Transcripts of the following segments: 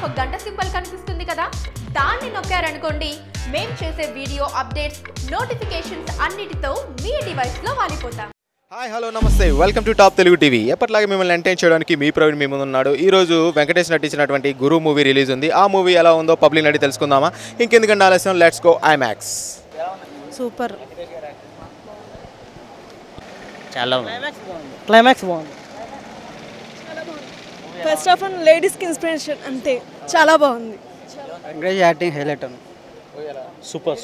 ఒక గంట సింబల్ కనిపిస్తుంది కదా, దాన్ని నొక్కారనుకోండి మేం చేసే వీడియో అప్డేట్స్, నోటిఫికేషన్స్ అన్నిటితో మీ డివైస్లో వాలిపోతాం. హాయ్ హలో నమస్తే, welcome to top Telugu TV. ఎప్పటిలాగే మిమ్మల్ని ఎంటర్టైన్ చేయడానికి మీ ప్రవీణ్ మీ ముందు ఉన్నాడు. ఈరోజు వెంకటేష్ నటించినటువంటి గురు మూవీ రిలీజ్ ఉంది. ఆ మూవీ ఎలా ఉందో పబ్లిక్ నడి తెలుసుకుందామా? ఇంకెందుకంటే ఆలస్యం, లెట్స్ గో ఐమాక్స్. సూపర్, చాలా క్లైమాక్స్ బాగుంది. ఫస్ట్ ఆఫ్ ఆల్ లేడీస్కి ఇన్స్పిరేషన్ అంతే, చాలా బాగుంది. వెంకటేష్ యాక్టింగ్ హైలైట్ అన్న. సూపర్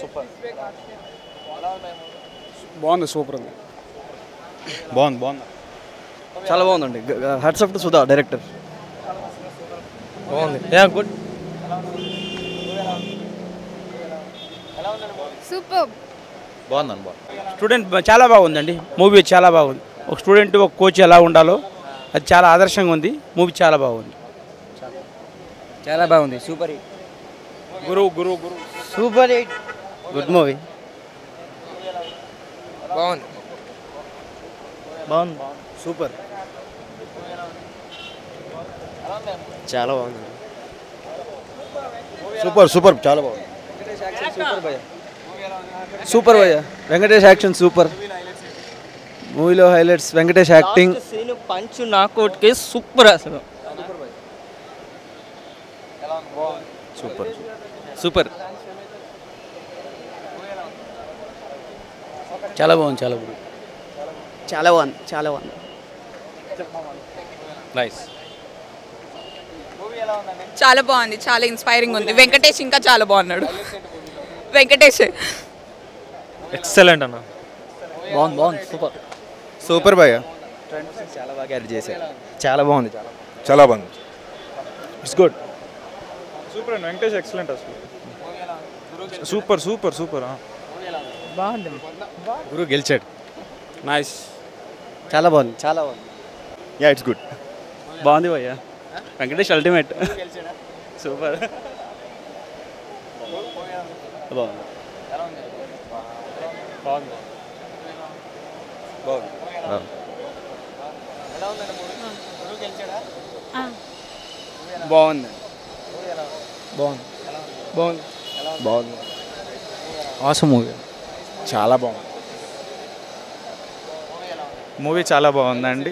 బాగుంది, సూపర్ ఉంది, బాగుంది చాలా బాగుందండి. Hats off to Sudha director. బాగుంది, గుడ్. సూపర్ బాగుందండి. స్టూడెంట్ చాలా బాగుందండి. మూవీ చాలా బాగుంది. ఒక స్టూడెంట్ ఒక కోచ్ ఎలా ఉండాలో అది చాలా ఆదర్శంగా ఉంది. మూవీ చాలా బాగుంది, చాలా బాగుంది. Super hit. Guru super hit. Good movie. బాగుంది. సూపర్, చాలా బాగుంది. సూపర్ చాలా బాగుంది. సూపర్ భయ్య. Venkatesh action super. మూవీలో హైలైట్స్ వెంకటేష్ యాక్టింగ్. పంచ్ నాకౌట్కి సూపర్ అసలు. సూపర్ చాలా బాగుంది. నైస్. చాలా బాగుంది, చాలా ఇన్స్పైరింగ్ ఉంది. వెంకటేష్ ఇంకా చాలా బాగున్నాడు. వెంకటేష్ ఎక్సలెంట్ అన్న. బాగుంది. సూపర్ భయ్య. చాలా బాగా యాడ్ చేశారు. చాలా బాగుంది. It's good. సూపర్ అండి. వెంకటేష్ ఎక్సలెంట్ అసలు. సూపర్ బాగుంది. గురు గెలిచాడు. నైస్. చాలా బాగుంది. Yeah, it's good. బాగుంది భయ్య. వెంకటేష్ అల్టిమేట్. సూపర్. బాగుంది. Awesome movie. చాలా బాగుంది. మూవీ చాలా బాగుందండి.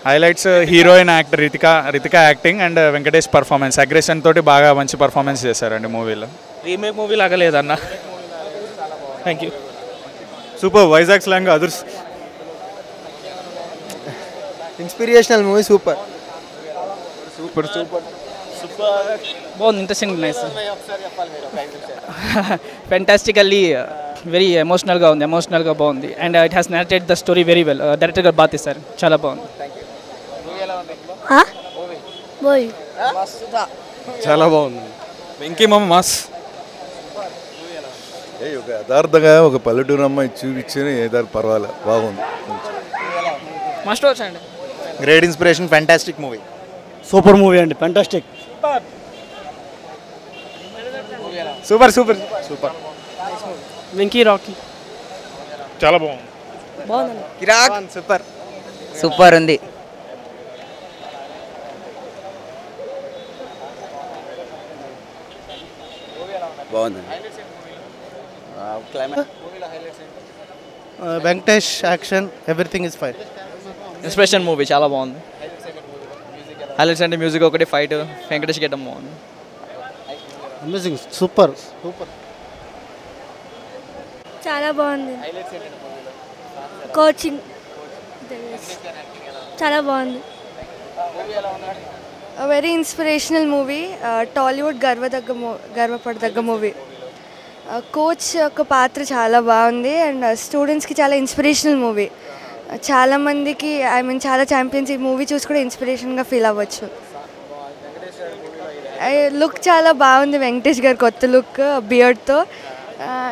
Highlights heroine actor Ritika acting and Venkatesh performance, aggression తోటి బాగా మంచి పర్ఫార్మెన్స్ చేశారండి మూవీలో. రీమేక్ మూవీ లాగా లేదన్న. Thank you. Super. Vizag slang others. Inspirational movie. Super. బాగుంది. ఇంట్రెస్టింగ్, నైస్, ఫెంటాస్టికల్లీ వెరీ ఎమోషనల్గా బాగుంది. And it has narrated the story very well. Director గారు బాగా తీశారు, చాలా బాగుంది. చాలా బాగుంది. వెంకీ మామ మాస్. ఒక యథార్థంగా ఒక పల్లెటూరు అమ్మాయి చూపించిన ఏదో పర్వాలేదు, బాగుంది. మస్ట్ వాచ్ అండి. Great inspiration, fantastic movie. Super movie అండి. ఫెంటాస్టిక్. సూపర్. వెంకీ రాకీ చాలా బాగుంది. కిరాక్. సూపర్ ఉంది. బాగుంది. Venkatesh action, everything is fine. Inspiration movie చాలా బాగుంది. హైలైట్స్ అంటే మ్యూజిక్ ఒకటి, ఫైట్, వెంకటేష్ గెటం బాగుంది. అమేజింగ్. సూపర్. చాలా బాగుంది. కోచింగ్ చాలా బాగుంది. Very inspirational movie. టాలీవుడ్ గర్వపడదగ్గ మూవీ. కోచ్ యొక్క పాత్ర చాలా బాగుంది అండ్ స్టూడెంట్స్కి చాలా ఇన్స్పిరేషనల్ మూవీ. చాలామందికి చాలా ఛాంపియన్స్ ఈ మూవీ చూసి కూడా ఇన్స్పిరేషన్గా ఫీల్ అవ్వచ్చు. లుక్ చాలా బాగుంది వెంకటేష్ గారి, కొత్త లుక్, బియర్డ్తో.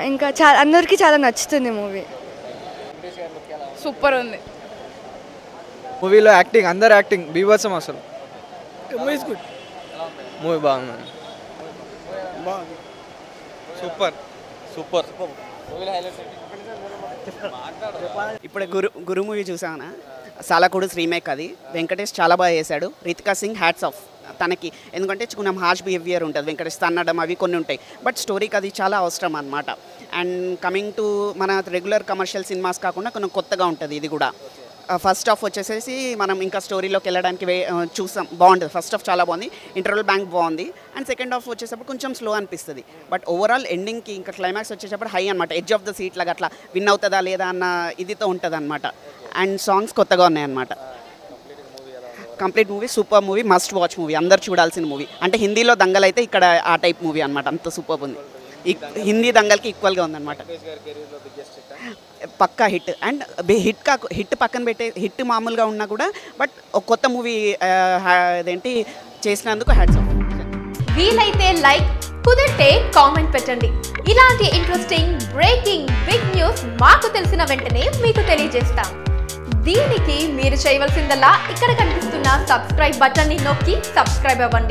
ఇంకా అందరికీ చాలా నచ్చుతుంది మూవీ. సూపర్ ఉంది. మూవీలో యాక్టింగ్, అందరు యాక్టింగ్ బీభత్సం అసలు. మూవీ బాగుంది. సూపర్. ఇప్పుడు గురు మూవీ చూసాను. సాలకుడు రీమేక్ అది. వెంకటేష్ చాలా బాగా చేశాడు. Ritika Singh hats off. తనకి. ఎందుకంటే కొంచెం హార్ష్ బిహేవియర్ ఉంటుంది, వెంకటేష్ తన్నడం అవి కొన్ని ఉంటాయి. బట్ స్టోరీకి అది చాలా అవసరం అనమాట. అండ్ కమింగ్ టు మన రెగ్యులర్ కమర్షియల్ సినిమాస్ కాకుండా కొంచెం కొత్తగా ఉంటుంది ఇది కూడా. ఫస్ట్ హాఫ్ వచ్చేసేసి మనం ఇంకా స్టోరీలోకి వెళ్ళడానికి చూసాం, బాగుంటుంది. ఫస్ట్ హాఫ్ చాలా బాగుంది, ఇంటర్వల్ బ్యాంక్ బాగుంది. అండ్ సెకండ్ హాఫ్ వచ్చేటప్పుడు కొంచెం స్లో అనిపిస్తుంది. బట్ ఓవరాల్ ఎండింగ్కి ఇంకా క్లైమాక్స్ వచ్చేటప్పుడు హై అనమాట, ఎడ్జ్ ఆఫ్ ద సీట్ లాగా అట్లా విన్ అవుతుందా లేదా అన్న ఇదితో ఉంటుంది అనమాట. అండ్ సాంగ్స్ కొత్తగా ఉన్నాయన్నమాట. Complete movie super movie, must watch movie, అందరు చూడాల్సిన మూవీ. అంటే హిందీలో దంగల్ అయితే ఇక్కడ ఆ టైప్ మూవీ అనమాట, అంత సూపర్ ఉంది. హిందీ దంగల్కి ఈక్వల్గా ఉందన్నమాట. పక్కా హిట్. అండ్ హిట్ పక్కన పెట్టే, హిట్ మామూలుగా ఉన్నా కూడా బట్ ఒక కొత్త మూవీ అదేంటి చేసినందుకు హ్యాట్స్ ఆఫ్. వీలైతే లైక్, కుదిరితే కామెంట్ పెట్టండి. ఇలాంటి ఇంట్రెస్టింగ్ బ్రేకింగ్ బిగ్ న్యూస్ మాకు తెలిసిన వెంటనే మీకు తెలియజేస్తాం. దీనికి మీరు చేయవలసిందల్లా ఇక్కడ కనిపిస్తున్న సబ్స్క్రైబ్ బటన్ని నొక్కి సబ్స్క్రైబ్ అవ్వండి.